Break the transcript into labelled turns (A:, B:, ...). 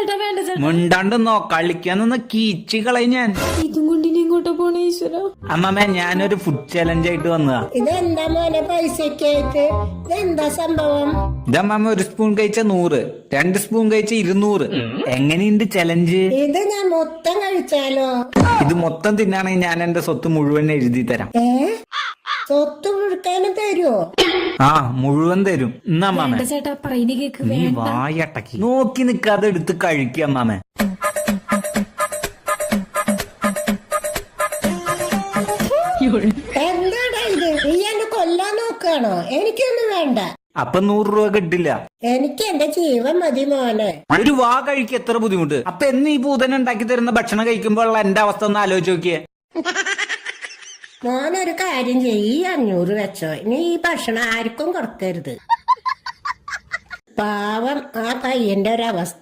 A: ചേട്ടാ വേണ്ട ചേട്ടാ.
B: മുണ്ടാണ്ടെന്നോ കളിക്കാന്നൊന്ന് കീച്ചു കളയും ഞാൻ.
A: ഇതും കൊണ്ടിനി ഇങ്ങോട്ട് പോണേ ഈശ്വര.
B: അമ്മമ്മ ഞാനൊരു ഫുഡ് ചലഞ്ച് ആയിട്ട് വന്നതാ.
C: ഇതെന്താ മോനെ പൈസക്ക് ആയിട്ട്? ഇതെന്താ സംഭവം?
B: ഇതമ്മമ്മ 1 സ്പൂൺ കഴിച്ച 100, 2 സ്പൂൺ കഴിച്ച 200. എങ്ങനെയുണ്ട് ചലഞ്ച്?
C: ഇത് ഞാൻ മൊത്തം കഴിച്ചാലോ?
B: ഇത് മൊത്തം തിന്നാണെങ്കിൽ ഞാൻ എന്റെ സ്വത്ത് മുഴുവൻ എഴുതി തരാം.
C: സ്വത്ത് മുഴുക്കാനും തരുവോ?
B: ആ മുഴുവൻ തരും. എന്നാ അമ്മാമ
A: വേണ്ട ചേട്ടാ പറയുന്ന കേക്ക്
B: നീ
A: വേണ്ട.
B: വായട്ടക്കി നോക്കി നിക്കാതെ എടുത്ത് കഴിക്കുക അമ്മാമ.
C: എന്താടാ ഇത്? നീ എന്നെ കൊല്ലാൻ നോക്കാണോ? എനിക്കൊന്നും വേണ്ട.
B: അപ്പൊ 100 രൂപ കിട്ടില്ല.
C: എനിക്ക് എന്റെ ജീവൻ മതി മോനെ.
B: ഒരു വാ കഴിക്കുക എത്ര ബുദ്ധിമുട്ട്. അപ്പൊ എന്ന് ഈ പൂതന ഉണ്ടാക്കി തരുന്ന ഭക്ഷണം കഴിക്കുമ്പോഴുള്ള എന്റെ അവസ്ഥ ഒന്ന് ആലോചിച്ച് നോക്കിയേ.
C: മോനൊരു കാര്യം ചെയ്യ്, ഈ 500 വെച്ചോ. ഇനി ഈ ഭക്ഷണം ആർക്കും കൊടുക്കരുത്. പാവം ആ പയ്യന്റെ ഒരവസ്ഥ.